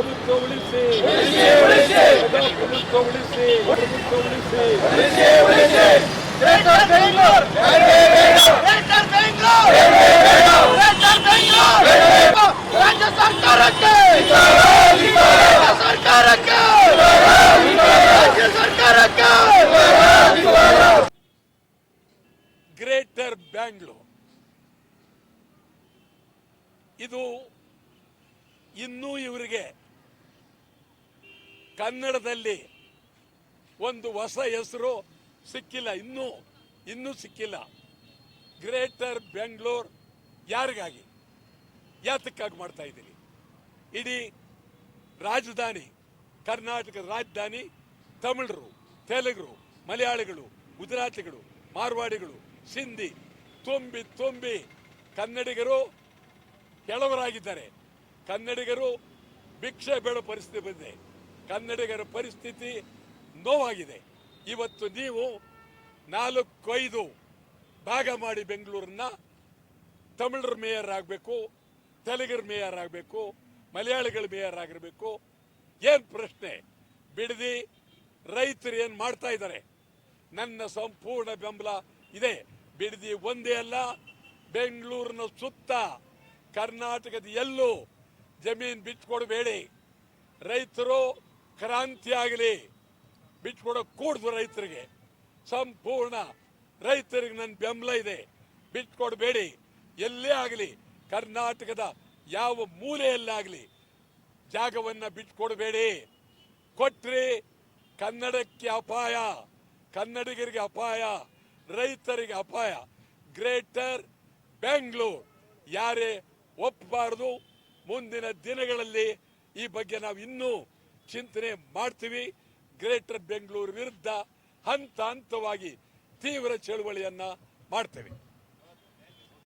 ಪ್ರಭುತ್ವ ಉಳಿಸಿ, ಪ್ರಭುತ್ವ ಉಳಿಸಿ, ಪ್ರಭುತ್ವ ಉಳಿಸಿ. ರಾಜ್ಯ ಸರ್ಕಾರಕ್ಕೆ ಗ್ರೇಟರ್ ಬ್ಯಾಂಗ್ಳೂರ್ ಇದು ಇನ್ನೂ ಇವರಿಗೆ ಕನ್ನಡದಲ್ಲಿ ಒಂದು ಹೊಸ ಹೆಸರು ಸಿಕ್ಕಿಲ್ಲ, ಇನ್ನೂ ಸಿಕ್ಕಿಲ್ಲ. ಗ್ರೇಟರ್ ಬೆಂಗಳೂರು ಯಾರಿಗಾಗಿ, ಯಾತಕ್ಕಾಗಿ ಮಾಡ್ತಾ ಇದ್ದೀರಿ? ಇಡೀ ರಾಜಧಾನಿ, ಕರ್ನಾಟಕದ ರಾಜಧಾನಿ ತಮಿಳರು, ತೆಲುಗರು, ಮಲಯಾಳಿಗಳು, ಗುಜರಾತಿಗಳು, ಮಾರ್ವಾಡಿಗಳು, ಸಿಂಧಿ ತುಂಬಿ ಕನ್ನಡಿಗರು ಕೆಲವರಾಗಿದ್ದಾರೆ. ಕನ್ನಡಿಗರು ಭಿಕ್ಷೆ ಬೇಡೋ ಪರಿಸ್ಥಿತಿ ಬಂದಿದೆ. ಕನ್ನಡಿಗರ ಪರಿಸ್ಥಿತಿ ನೋವಾಗಿದೆ. ಇವತ್ತು ನೀವು 4-5 ಭಾಗ ಮಾಡಿ ಬೆಂಗಳೂರನ್ನ ತಮಿಳರ ಮೇಯರ್ ಆಗಬೇಕು, ತೆಲುಗರ ಮೇಯರ್ ಆಗಬೇಕು, ಮಲಯಾಳಿಗಳ ಮೇಯರ್ ಆಗಿರಬೇಕು. ಏನ್ ಪ್ರಶ್ನೆ? ಬಿಡದಿ ರೈತರು ಏನ್ ಮಾಡ್ತಾ ಇದ್ದಾರೆ? ನನ್ನ ಸಂಪೂರ್ಣ ಬೆಂಬಲ ಇದೆ. ಬಿಡದಿ ಒಂದೇ ಅಲ್ಲ, ಬೆಂಗಳೂರಿನ ಸುತ್ತ ಕರ್ನಾಟಕದ ಎಲ್ಲೂ ಜಮೀನು ಬಿಟ್ಕೊಡ್ಬೇಡಿ. ರೈತರು ಕ್ರಾಂತಿ ಆಗಲಿ, ಬಿಟ್ಕೊಡೋಕೆ ಕೂಡ್ದು. ರೈತರಿಗೆ ಸಂಪೂರ್ಣ ರೈತರಿಗೆ ನನ್ನ ಬೆಂಬಲ ಇದೆ. ಬಿಟ್ಕೊಡ್ಬೇಡಿ. ಎಲ್ಲೇ ಆಗಲಿ, ಕರ್ನಾಟಕದ ಯಾವ ಮೂಲೆಯಲ್ಲಾಗಲಿ ಜಾಗವನ್ನ ಬಿಟ್ಕೊಡ್ಬೇಡಿ. ಕೊಟ್ರಿ ಕನ್ನಡಕ್ಕೆ ಅಪಾಯ, ಕನ್ನಡಿಗರಿಗೆ ಅಪಾಯ, ರೈತರಿಗೆ ಅಪಾಯ. ಗ್ರೇಟರ್ ಬೆಂಗಳೂರು ಯಾರೇ ಒಪ್ಪಬಾರದು. ಮುಂದಿನ ದಿನಗಳಲ್ಲಿ ಈ ಬಗ್ಗೆ ನಾವು ಇನ್ನೂ ಚಿಂತನೆ ಮಾಡ್ತೀವಿ. ಗ್ರೇಟರ್ ಬೆಂಗಳೂರು ವಿರುದ್ಧ ಹಂತವಾಗಿ ತೀವ್ರ ಚಳುವಳಿಯನ್ನ ಮಾಡ್ತೇವೆ.